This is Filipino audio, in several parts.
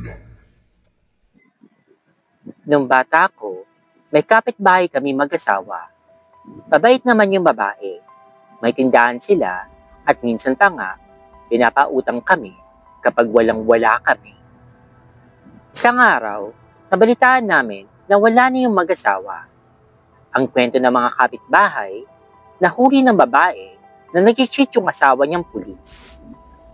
lang. Nung bata ko, may kapitbahay kami mag-asawa. Mabait naman yung babae. May tindahan sila at minsan pa nga, pinapautang kami kapag walang-wala kami. Isang araw, nabalitaan namin na wala na yung mag-asawa. Ang kwento ng mga kapitbahay, nahuli ng babae na nag-cheat yung asawa niyang pulis.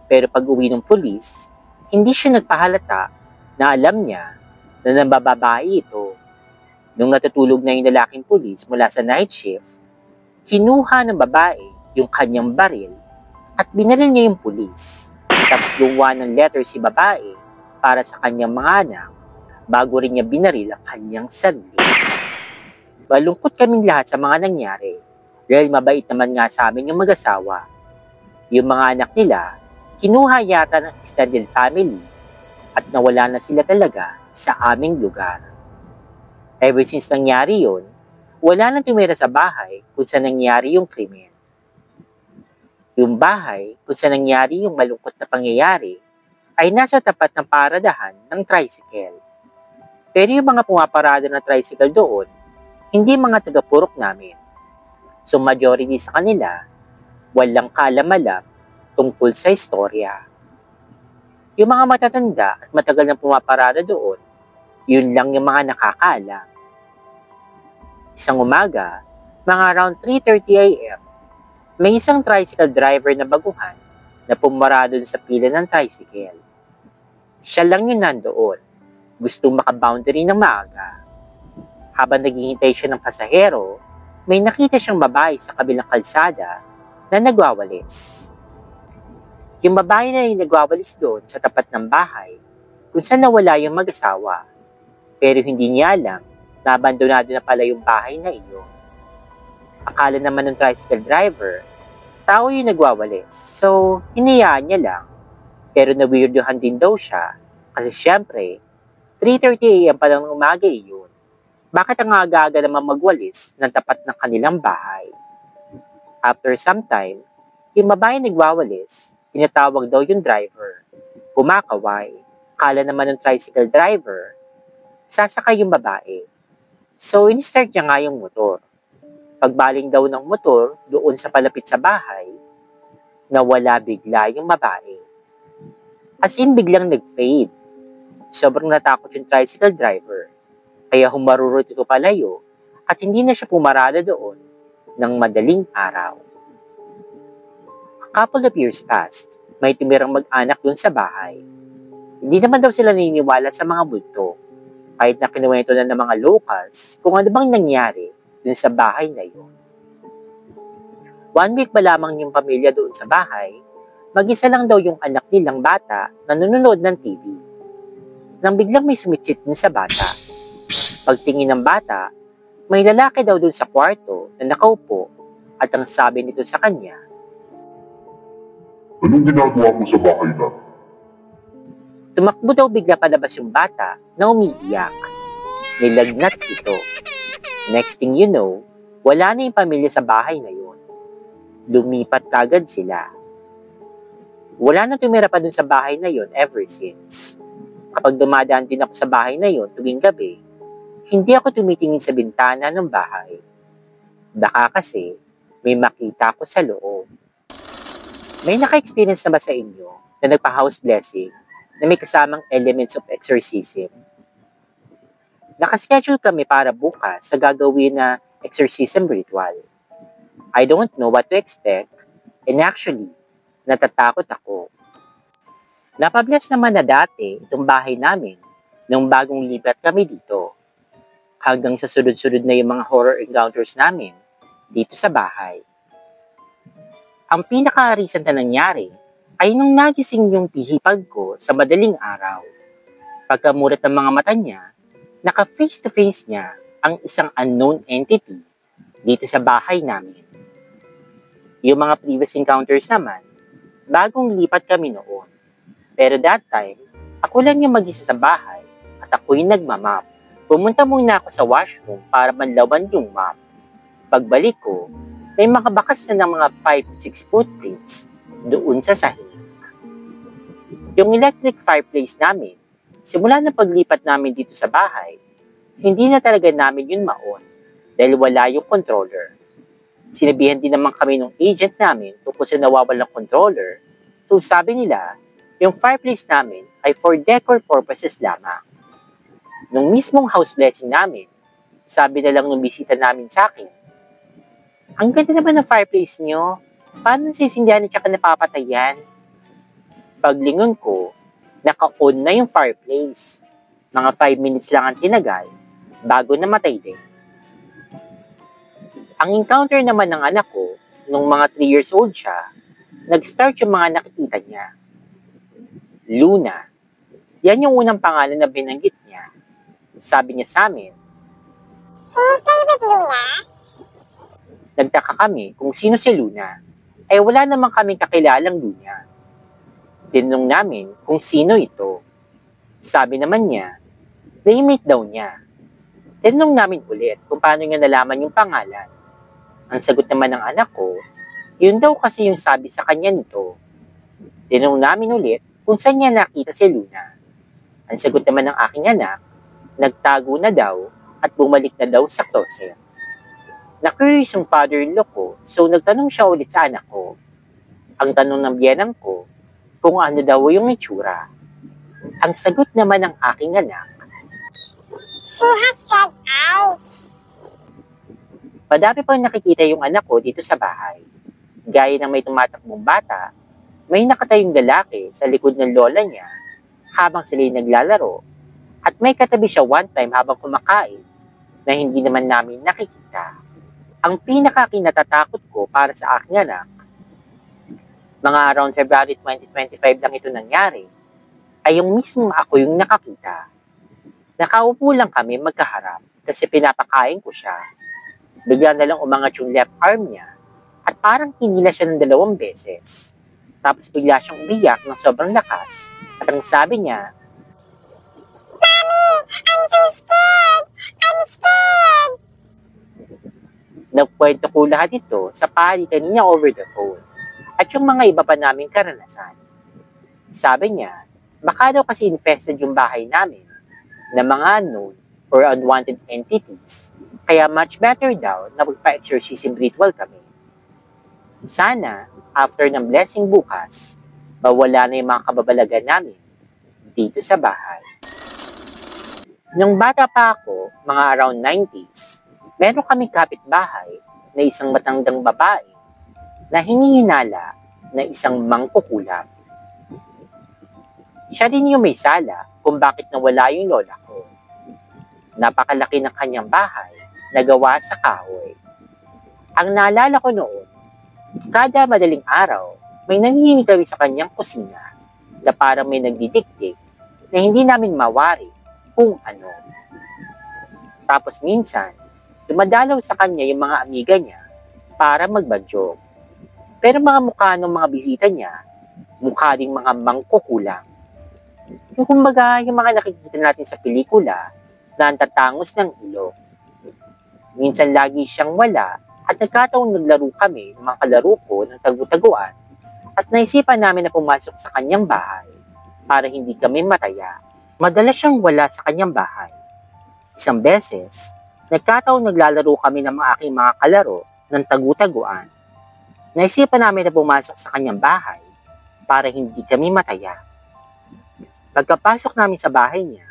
Pero pag uwi ng pulis, hindi siya nagpahalata na alam niya na nambababae ito. Nung natutulog na yung lalaking pulis mula sa night shift, kinuha ng babae yung kanyang baril at binaril niya yung pulis. Tapos gumawa ng letter si babae para sa kanyang mga anak bago rin niya binaril ang kanyang sarili. Malungkot kaming lahat sa mga nangyari dahil mabait naman nga sa amin yung mag-asawa. Yung mga anak nila, kinuha yata ng extended family at nawala na sila talaga sa aming lugar. Ever since nangyari yun, wala nang tumira sa bahay kung saan nangyari yung krimen. Yung bahay kung saan nangyari yung malungkot na pangyayari ay nasa tapat ng paradahan ng tricycle. Pero yung mga pumaparada ng tricycle doon, hindi mga taga-purok namin. So majority sa kanila, walang kaalam-alam tungkol sa istorya. Yung mga matatanda at matagal na pumaparada doon, yun lang yung mga nakakaalam. Isang umaga, mga around 3:30 a.m., may isang tricycle driver na baguhan na pumarado sa pila ng tricycle. Siya lang yun nandoon, gustong makaboundary ng maaga. Habang naghihintay siya ng pasahero, may nakita siyang babae sa kabilang kalsada na nagwawalis. Yung babae na yung nagwawalis doon sa tapat ng bahay kung saan nawala yung mag-asawa. Pero hindi niya alam na abandonado na pala yung bahay na iyon. Akala naman ng tricycle driver, tao yung nagwawalis. So, hinayaan niya lang. Pero na-weirdohan din daw siya kasi syempre, 3:30 a.m. pa lang ng umaga iyon. Bakit ang aga-aga naman magwalis ng tapat ng kanilang bahay? After some time, yung babae nagwawalis, tinatawag daw yung driver. Kumakaway. Kala naman ng tricycle driver, sasakay yung babae. So, in-start niya nga yung motor. Pagbaling daw ng motor doon sa palapit sa bahay, nawala bigla yung babae. As in, biglang nag-fade. Sobrang natakot yung tricycle driver. Kaya humarurot ito palayo at hindi na siya pumarada doon ng madaling araw. A couple of years passed, may tumirang mag-anak doon sa bahay. Hindi naman daw sila naniniwala sa mga multo, kahit na kinuwento na ng mga locals kung ano bang nangyari doon sa bahay na yun. 1 week pa lamang yung pamilya doon sa bahay, mag-isa lang daw yung anak nilang bata na nanonood ng TV. Nang biglang may sumitsit din sa bata. Pagtingin ng bata, may lalaki daw doon sa kwarto na nakaupo at ang sabi nito sa kanya, Anong ginagawa mo sa bahay na? Tumakbo daw bigla palabas yung bata na umiiyak. Nilagnat ito. Next thing you know, wala na yung pamilya sa bahay na yun. Lumipat kagad sila. Wala na tumira pa dun sa bahay na yun ever since. Kapag dumadaan din ako sa bahay na yun tuwing gabi, hindi ako tumitingin sa bintana ng bahay. Baka kasi may makita ko sa loob. May naka-experience na ba sa inyo na nagpa-house blessing na may kasamang elements of exorcism? Nakaschedule kami para bukas sa gagawin na exorcism ritual. I don't know what to expect and actually, natatakot ako. Napabless naman na dati itong bahay namin nung bagong lipat kami dito. Hanggang sa sunod-sunod na yung mga horror encounters namin dito sa bahay. Ang pinaka-recent na nangyari ay nung nagising yung pihipag ko sa madaling araw. Pagkamulat ng mga mata niya, naka-face-to-face niya ang isang unknown entity dito sa bahay namin. Yung mga previous encounters naman, bagong lipat kami noon. Pero that time, ako lang yung mag-isa sa bahay at ako yung nagmamap. Pumunta muna ako sa washroom para manlawan yung map. Pagbalik ko, may makabakas na ng mga 5 to 6 footprints doon sa sahig. Yung electric fireplace namin, simula na paglipat namin dito sa bahay, hindi na talaga namin yun maon dahil wala yung controller. Sinabihan din naman kami ng agent namin tungkol sa nawawalang controller, so sabi nila, yung fireplace namin ay for decor purposes lamang. Nung mismong house blessing namin, sabi na lang nung bisita namin sa akin, ang ganda naman ng fireplace nyo, paano nasisindihan at saka napapatayan? Paglingon ko, naka-on na yung fireplace. Mga 5 minutes lang ang tinagal bago namatay din. Ang encounter naman ng anak ko, nung mga 3 years old siya, nag-start yung mga nakikita niya. Luna. Yan yung unang pangalan na binanggit niya. Sabi niya sa amin, Favorite Luna? nagtaka kami kung sino si Luna. Ay wala namang kaming kakilalang Luna. Tinanong namin kung sino ito. Sabi naman niya, playmate daw niya. Tinanong namin ulit kung paano niya nalaman yung pangalan. Ang sagot naman ng anak ko, yun daw kasi yung sabi sa kanya nito. Tinanong namin ulit kung saan niya nakita si Luna. Ang sagot naman ng aking anak, nagtago na daw at bumalik na daw sa closet. Na-curious yung father-in-law ko, so nagtanong siya ulit sa anak ko. Ang tanong ng biyenan ko, kung ano daw yung itsura. Ang sagot naman ng aking anak, She has red eyes. madami pang nakikita yung anak ko dito sa bahay. Gaya ng may tumatakbong bata, may nakatayong lalaki sa likod ng lola niya habang sila'y naglalaro, at may katabi siya one time habang kumakain na hindi naman namin nakikita. Ang pinaka-kinatatakot ko para sa aking anak, mga around February 2025 lang ito nangyari, ay yung mismong ako yung nakakita. Nakaupo lang kami magkaharap kasi pinapakain ko siya. Bigla na lang umangat yung left arm niya at parang hinila siya ng 2 beses. Tapos bigla siyang umiyak ng sobrang lakas at ang sabi niya, Mommy, I'm so scared. I'm scared. nagkwento ko lahat ito sa pari kanina over the phone at yung mga iba pa naming karanasan. Sabi niya, baka daw kasi infested yung bahay namin na mga unknown or unwanted entities, kaya much better daw na magpa-exorcism ritual kami. Sana, after ng blessing bukas, mawala na yung mga kababalagan namin dito sa bahay. Nung bata pa ako, mga around 90s, meron kami kapitbahay na isang matandang babae na hinihinala na isang mangkukulam. Siya din yung may sala kung bakit nawala yung lola ko. Napakalaki ng kanyang bahay na gawa sa kahoy. Ang naalala ko noon, kada madaling araw, may nanginginig kami sa kanyang kusina na parang may nagdidikdik na hindi namin mawari kung ano. Tapos minsan, dumadalaw sa kanya yung mga amiga niya para magbadyog. Pero mga mukha ng mga bisita niya, mukha ding mga mangkukulang. Yung kumbaga, yung mga nakikita natin sa pelikula na ang tatangos ng ilong. Minsan lagi siyang wala at nagkataong naglaro kami ng mga kalaro ko ng tagu-taguan at naisipan namin na pumasok sa kanyang bahay para hindi kami mataya. Madalas siyang wala sa kanyang bahay. Isang beses, nagkataong naglalaro kami ng aking mga kalaro ng tagu-taguan. Naisipan namin na pumasok sa kanyang bahay para hindi kami mataya. Pagkapasok namin sa bahay niya,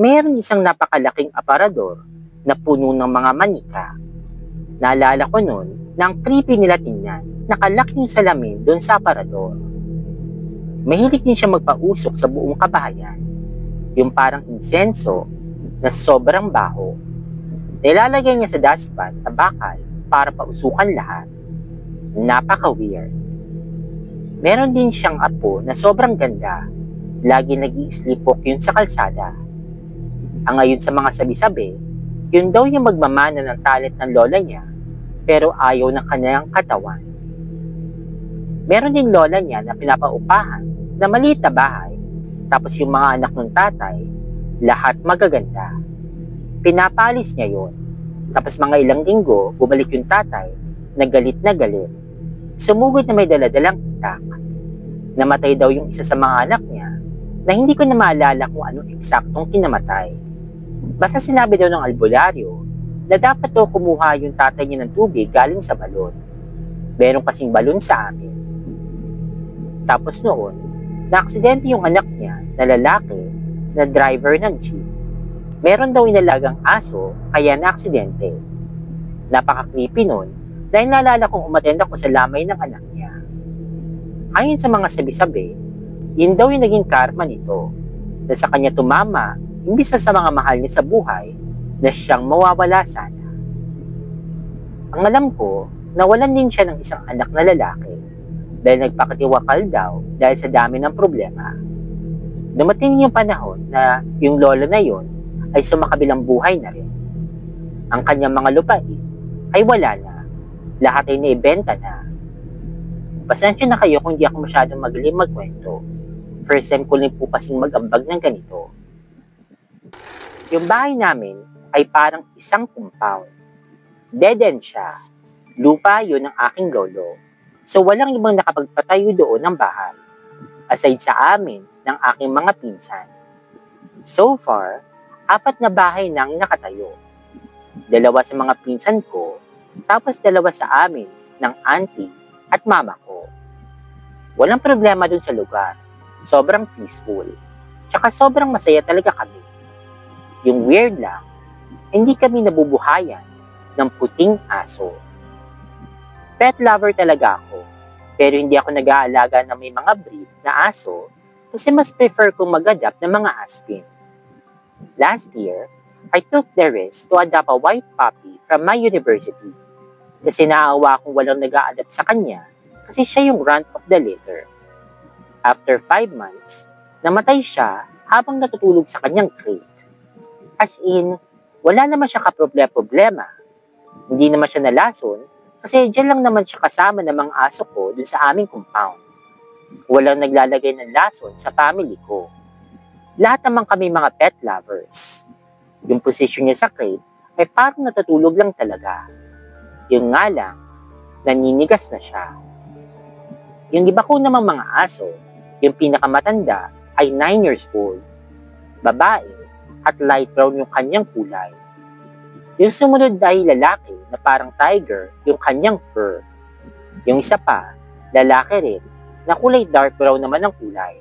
mayroon isang napakalaking aparador na puno ng mga manika. Naalala ko noon na ang creepy nila tingnan, nakalaki yung salamin doon sa aparador. Mahilig din siya magpausok sa buong kabahayan, yung parang insenso na sobrang baho. Nilalagay niya sa dustpan na bakal para pausukan lahat. Napaka-weird. Meron din siyang apo na sobrang ganda. Lagi nag-i-sleepwalk yun sa kalsada. Ang ayon sa mga sabi-sabi, yun daw yung magmamana ng talent ng lola niya, pero ayaw ng kanyang katawan. Meron din lola niya na pinapaupahan na maliit na bahay, tapos yung mga anak ng tatay, lahat magaganda. Pinapalis niya yun. Tapos mga ilang linggo, bumalik yung tatay, na galit na galit. Sumugod na may daladalang itak. Namatay daw yung isa sa mga anak niya, na hindi ko na maalala kung anong eksaktong kinamatay. Basta sinabi daw ng albularyo na dapat daw kumuha yung tatay niya ng tubig galing sa balon. Meron kasing balon sa amin. Tapos noon, na-aksidente yung anak niya na lalaki na driver ng jeep. Meron daw inalagang aso kaya na-aksidente. Napaka-creepy nun dahil naalala kong umattend ako sa lamay ng anak niya. Ayon sa mga sabi-sabi, yun daw yung naging karma nito na sa kanya tumama imbis na sa mga mahal niya sa buhay na siyang mawawala sana. Ang alam ko, nawalan din siya ng isang anak na lalaki dahil nagpakatiwakal daw dahil sa dami ng problema. Dumating yung panahon na yung lolo na yon ay sumakabilang buhay na rin. Ang kanyang mga lupain ay wala na. Lahat ay naibenta na. Pasensya na kayo kung di ako masyadong magaling magkwento. First time ko rin po kasing mag-ambag ng ganito. Yung bahay namin ay parang isang compound. Dead end siya. Lupa yun ng aking lolo. So walang ibang nakapagpatayo doon ng bahay. Aside sa amin ng aking mga pinsan. So far, 4 na bahay nang nakatayo. 2 sa mga pinsan ko, tapos 2 sa amin ng auntie at mama ko. Walang problema dun sa lugar. Sobrang peaceful. Tsaka sobrang masaya talaga kami. Yung weird lang, hindi kami nabubuhayan ng puting aso. Pet lover talaga ako, pero hindi ako nag-aalaga ng may mga breed na aso kasi mas prefer kong mag-adapt ng mga aspin. Last year, I took the risk to adopt a white puppy from my university kasi naawa akong walang nag-a-adapt sa kanya kasi siya yung runt of the litter. After 5 months, namatay siya habang natutulog sa kanyang crate. As in, wala naman siya kaproblema. Hindi naman siya nalason kasi dyan lang naman siya kasama ng mga aso ko dun sa aming compound. Walang naglalagay ng lason sa family ko. Lahat naman kami mga pet lovers. Yung position niya sa crate ay parang natutulog lang talaga. Yun nga lang, naninigas na siya. Yung iba ko namang mga aso, yung pinakamatanda ay 9 years old. Babae at light brown yung kanyang kulay. Yung sumunod ay lalaki na parang tiger yung kanyang fur. Yung isa pa, lalaki rin, na kulay dark brown naman ang kulay.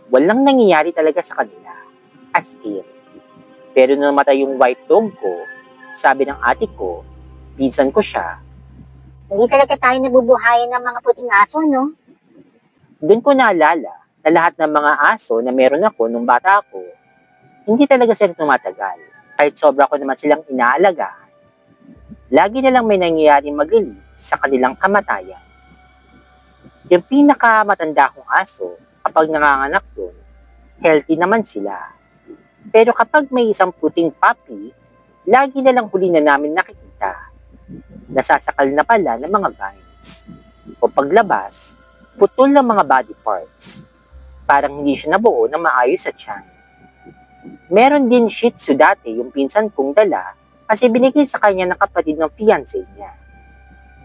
Walang nangyayari talaga sa kanila, as in. Pero nung namatay yung white dog ko, sabi ng ate ko, pinsan ko siya, Hindi talaga tayo nabubuhayan ng mga puting aso, no? doon ko naalala na lahat ng mga aso na meron ako nung bata ako, hindi talaga sila tumatagal. Kahit sobra ko naman silang inaalagaan. Lagi na lang may nangyayaring maglilis sa kanilang kamatayan. Yung pinakamatanda kong aso, kapag nanganganak yun, healthy naman sila. Pero kapag may isang puting puppy, lagi na lang huli na namin nakikita. Nasasakal na pala ng mga vines. O paglabas, putol ng mga body parts. Parang hindi siya nabuo na maayos sa tiyan. Meron din Shih Tzu dati yung pinsan kong dala kasi binigay sa kanya ng kapatid ng fiancé niya.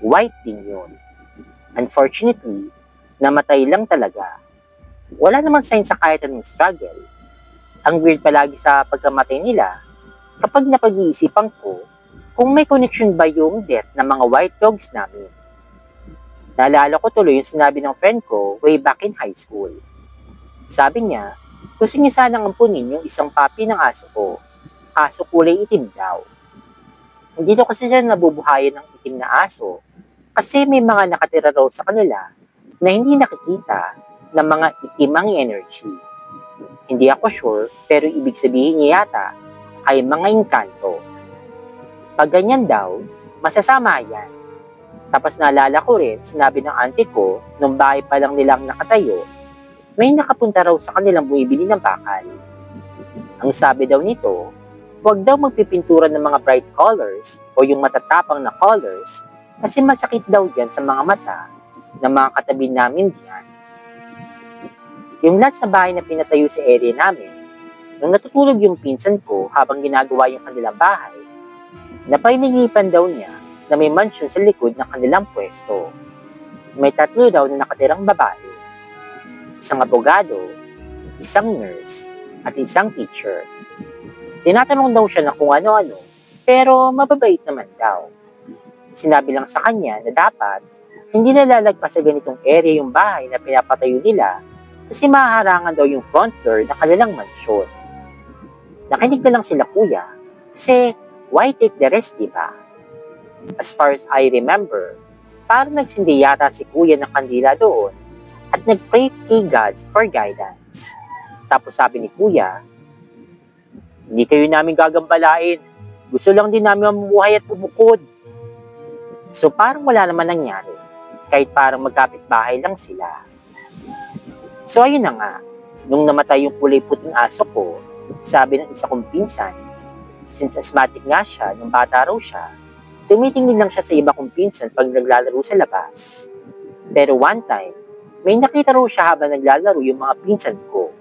White din yun. Unfortunately, namatay lang talaga. Wala naman sign sa kahit anong struggle. Ang weird palagi sa pagkamatay nila, kapag napag-iisipan ko kung may connection ba yung death ng mga white dogs namin. Naalala ko tuloy yung sinabi ng friend ko way back in high school. Sabi niya, gusto niya sanang ampunin yung isang puppy ng aso ko, kaso kulay itim daw. Hindi daw kasi siya nabubuhayan ng itim na aso kasi may mga nakatira raw sa kanila na hindi nakikita ng mga itimang energy. Hindi ako sure pero ibig sabihin niya yata ay mga engkanto. Pag ganyan daw, masasama yan. Tapos naalala ko rin, sinabi ng auntie ko, nung bahay pa lang nilang nakatayo, may nakapunta raw sa kanilang bumibili ng bakal. Ang sabi daw nito, huwag daw magpipintura ng mga bright colors o yung matatapang na colors kasi masakit daw yan sa mga mata ng mga katabi namin diyan. Yung last na bahay na pinatayo sa area namin, nung natutulog yung pinsan ko habang ginagawa yung kanilang bahay, napaininipan daw niya na may mansion sa likod ng kanilang pwesto. May 3 daw na nakatirang babae. Isang abogado, isang nurse, at isang teacher. Tinatanong daw siya na kung ano-ano, pero mababait naman daw. Sinabi lang sa kanya na dapat hindi nalalagpas sa ganitong area yung bahay na pinapatayo nila kasi mahaharangan daw yung front door ng kanilang mansyon. Nakinig na lang sila kuya kasi why take the risk, diba? As far as I remember, parang nagsindi yata si kuya ng kandila doon at nag-pray kay God for guidance. Tapos sabi ni kuya, hindi kayo namin gagambalain. Gusto lang din namin mamuhay at bumukod. So parang wala naman nangyari. Kahit parang magkapit-bahay lang sila. So ayun na nga. Nung namatay yung kulay puting aso ko, sabi ng isa kong pinsan, since asthmatic nga siya, nung bata raw siya, tumitingin lang siya sa iba kong pinsan pag naglalaro sa labas. Pero one time, may nakita raw siya habang naglalaro yung mga pinsan ko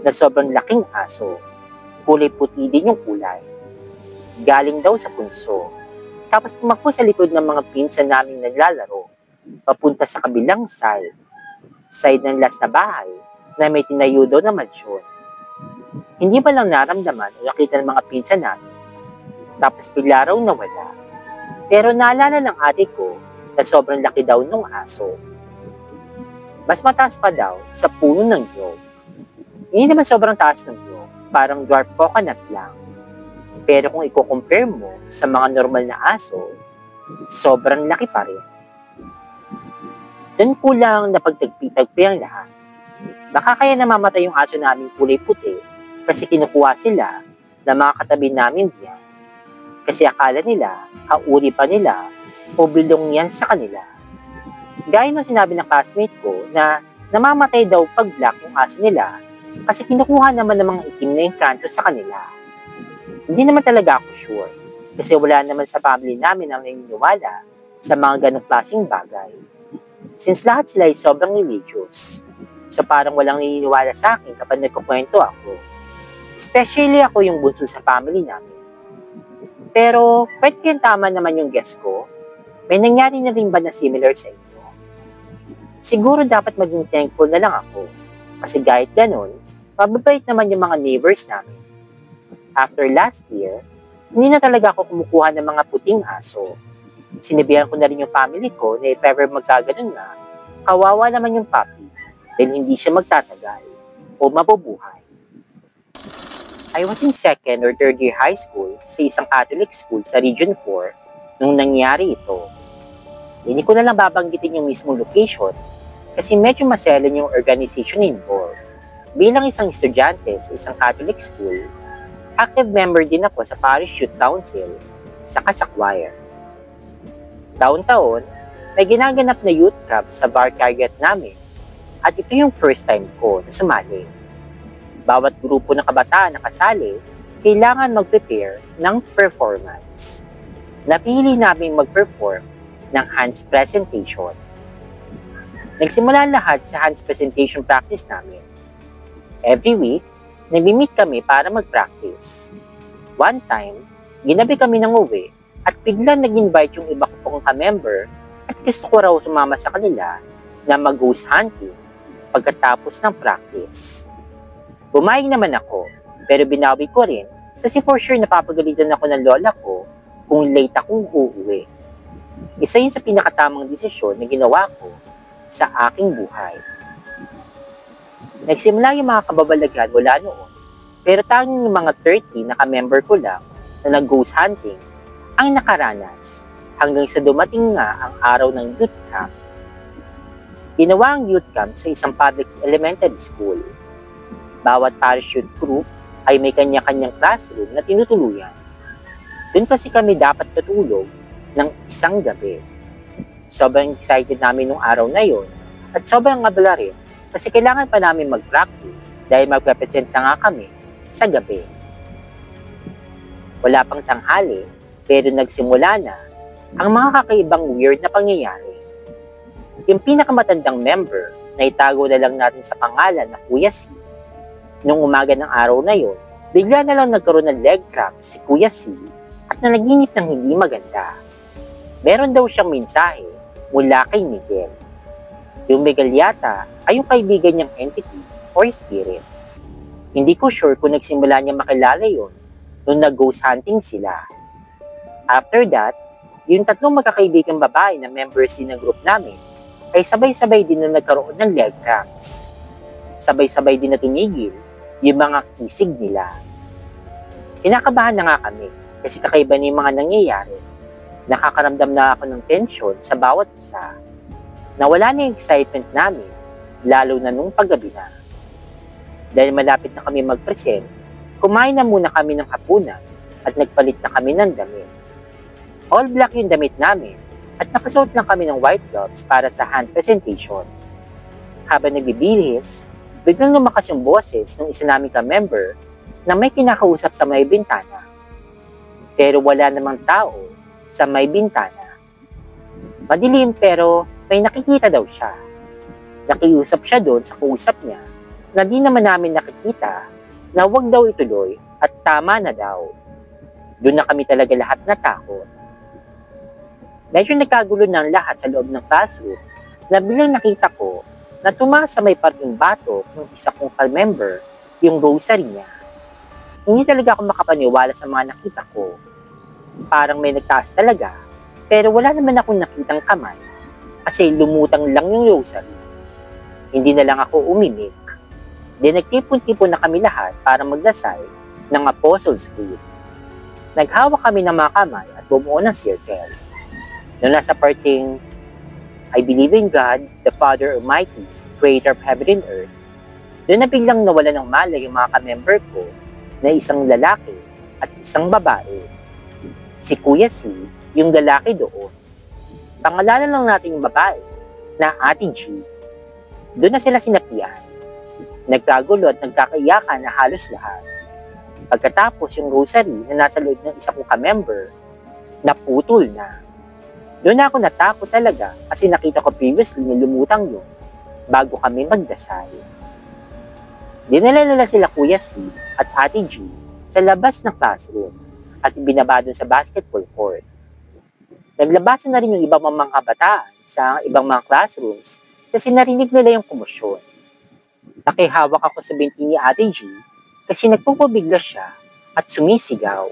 na sobrang laking aso. Kulay puti din yung kulay. Galing daw sa punso. Tapos tumakbo sa likod ng mga pinsan naming naglalaro, papunta sa kabilang side ng last na bahay na may tinayo daw na mansyon. Hindi pa lang naramdaman o nakita ng mga pinsan namin. Tapos bigla raw nawala. Pero naalala ng ate ko na sobrang laki daw ng aso. Mas mataas pa daw sa puno ng nyog. Hindi naman sobrang taas ng nyog, parang dwarf coconut lang. Pero kung i-compare mo sa mga normal na aso, sobrang laki pa rin. Doon kulang na pagtagpi-tagpi ang lahat. Baka kaya namamatay yung aso namin kulay puti kasi kinukuha sila na mga katabi namin diyan. Kasi akala nila, kauri pa nila o bilong yan sa kanila. Gaya ng sinabi ng classmate ko na namamatay daw pag black yung aso nila kasi kinukuha naman ng mga itim na engkanto sa kanila. Hindi naman talaga ako sure kasi wala naman sa family namin ang naniniwala sa mga ganong klaseng bagay. Since lahat sila ay sobrang religious, so parang walang naniniwala sa akin kapag nagkukwento ako. Especially ako yung bunso sa family namin. Pero pwede kayang tama naman yung guess ko, may nangyari na rin ba na similar sa inyo? Siguro dapat maging thankful na lang ako kasi kahit ganun, mababait naman yung mga neighbors namin. After last year, hindi na talaga ako kumukuha ng mga puting aso. Sinabihan ko na rin yung family ko na if ever magkaganon na, kawawa naman yung puppy dahil hindi siya magtatagal o mabubuhay. I was in second or third year high school sa isang Catholic school sa Region 4 nung nangyari ito. Hindi ko na lang babanggitin yung mismong location kasi medyo maselan yung organization involved. Bilang isang estudyante sa isang Catholic school, active member din ako sa Parish Youth Council saka sa choir. Taon-taon, may ginaganap na youth camp sa bar carrier namin at ito yung first time ko na sumali. Bawat grupo ng kabataan na kasali, kailangan mag-prepare ng performance. Napili namin mag-perform ng hands presentation. Nagsimula lahat sa hands presentation practice namin. Every week, nag-meet kami para mag-practice. One time, ginabi kami ng uwi at biglang nag-invite yung iba ko pong ka-member at gusto ko raw sumama sa kanila na mag-ghost hunting pagkatapos ng practice. Bumayag naman ako, pero binawi ko rin kasi for sure napapagalitan ako ng lola ko kung late akong uuwi. Isa yun sa pinakatamang desisyon na ginawa ko sa aking buhay. Nagsimula yung mga kababalaghan mula noon, pero tanging yung mga 30 na ka-member ko lang na nag-ghost hunting ang nakaranas hanggang sa dumating nga ang araw ng youth camp. Ginawa ang youth camp sa isang public elementary school. Bawat parish youth group ay may kanya-kanyang classroom na tinutuluyan. Doon kasi kami dapat tutulog ng isang gabi. Sobrang excited namin nung araw na yon at sobrang abala rin kasi kailangan pa namin mag-practice dahil mag-represent na nga kami sa gabi. Wala pang tanghali pero nagsimula na ang mga kakaibang weird na pangyayari. Yung pinakamatandang member na itago na lang natin sa pangalan na Kuya C. Nung umaga ng araw na yon, bigla na lang nagkaroon ng leg cramp si Kuya C at nanaginip ng hindi maganda. Meron daw siyang mensahe mula kay Miguel. Yung Miguel yata ay yung kaibigan niyang entity or spirit. Hindi ko sure kung nagsimula niya makilala yon nung nag-ghost hunting sila. After that, yung tatlong magkakaibigang babae na members din ng group namin ay sabay-sabay din na nagkaroon ng leg cramps. Sabay-sabay din na tumigil yung mga kisig nila. Kinakabahan na nga kami kasi kakaiba na yung mga nangyayari. Nakakaramdam na ako ng tension sa bawat isa. Nawala na yung excitement namin, lalo na nung paggabi na. Dahil malapit na kami mag-present, kumain na muna kami ng hapunan at nagpalit na kami ng damit. All black yung damit namin at nakasuot lang kami ng white gloves para sa hand presentation. Habang nagbibihis, biglang lumakas yung boses ng isa naming ka-member na may kinakausap sa may bintana. Pero wala namang tao sa may bintana. Madilim pero may nakikita daw siya. Nakiusap siya doon sa kausap niya na di naman namin nakikita na wag daw ituloy at tama na daw. Doon na kami talaga lahat natakot. Medyo nagkagulo ng lahat sa loob ng classroom na bilang nakita ko na tumaas sa may parting batok ng isa kong ka-member yung rosary niya. Hindi talaga ako makapaniwala sa mga nakita ko. Parang may nagtaas talaga, pero wala naman akong nakitang kamay kasi lumutang lang yung rosary. Hindi na lang ako umimik. Di nagtipon-tipon na kami lahat para magdasal ng Apostles' Creed. Naghawak kami ng mga kamay at bumuo ng circle. Nung nasa parting, I believe in God, the Father Almighty, Creator of Heaven and Earth, doon na biglang nawala ng malay yung mga ka-member ko na isang lalaki at isang babae. Si Kuya C, yung lalaki doon. Pangalanan lang natin yung babae na Ate G. Doon na sila sinapian. Nagkagulo at nagkakaiyakan na halos lahat. Pagkatapos yung rosary na nasa loob ng isa kong ka-member, naputol na. Doon ako natakot talaga kasi nakita ko previously na lumutang yun bago kami magdasal. Dinala nila sila Kuya C at Ate G sa labas ng classroom at ibinaba doon sa basketball court. Naglabasan na rin yung ibang mga kabataan sa ibang mga classrooms kasi narinig nila yung komosyon. Nakihawak ako sa binti ni Ate G kasi nagpupabigla siya at sumisigaw.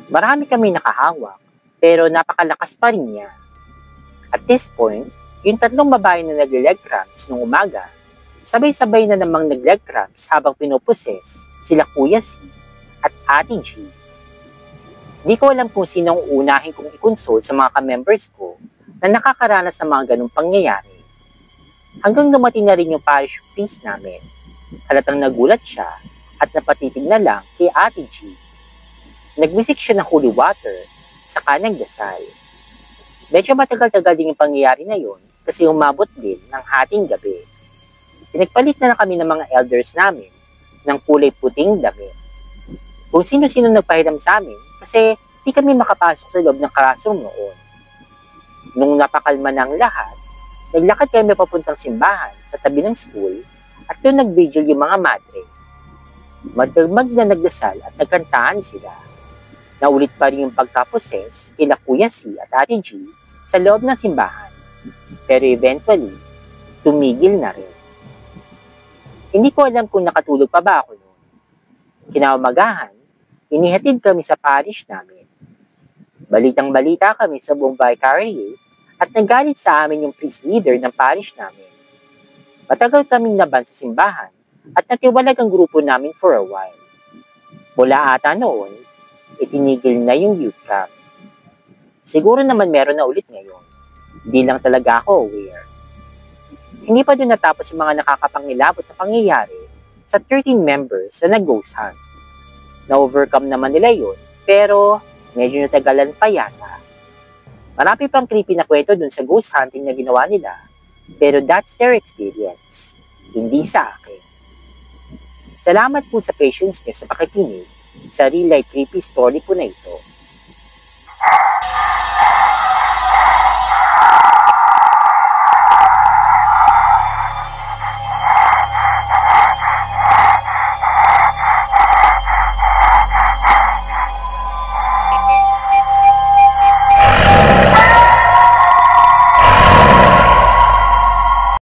Marami kami nakahawak pero napakalakas pa rin niya. At this point, yung tatlong babae na nag-leg cramps nung umaga, sabay-sabay na namang nag-leg cramps habang pinuposes sila Kuya C at Ate G. Di ko alam kung sino ang unahin kong i-consult sa mga ka-members ko na nakakaranas sa mga ganong pangyayari. Hanggang dumating na rin yung parish priest namin. Halatang nagulat siya at napatitig na lang kay Ate G. Nagwisik siya ng holy water sa kanang dasal. Medyo matagal-tagal din yung pangyayari na yun kasi umabot din ng hating gabi. Pinagpalit na kami ng mga elders namin ng kulay puting damit. Kung sino-sino nagpahiram sa amin kasi di kami makapasok sa loob ng classroom noon. Nung napakalma ng lahat, naglakad kami papuntang simbahan sa tabi ng school at doon nag-vigil yung mga madre. Magdagmag na nagdasal at nagkantahan sila. Naulit pa rin yung pagkaposes kila Kuya C at Ate G sa loob ng simbahan. Pero eventually, tumigil na rin. Hindi ko alam kung nakatulog pa ba ako noon. Kinaumagahan, inihatid kami sa parish namin. Balitang-balita kami sa buong Vicaria at nagalit sa amin yung priest leader ng parish namin. Matagal kaming naban sa simbahan at natiwalag ang grupo namin for a while. Mula ata noon, itinigil na yung youth camp. Siguro naman meron na ulit ngayon. Di lang talaga ako aware. Hindi pa din natapos yung mga nakakapangilabot na pangyayari sa 13 members na nag-ghost hunt. Na-overcome naman nila yun, pero medyo natagalan pa yata. Marami pang creepy na kwento dun sa ghost hunting na ginawa nila, pero that's their experience, hindi sa akin. Salamat po sa patience niyo sa pakikinig sa real life creepy story po na ito.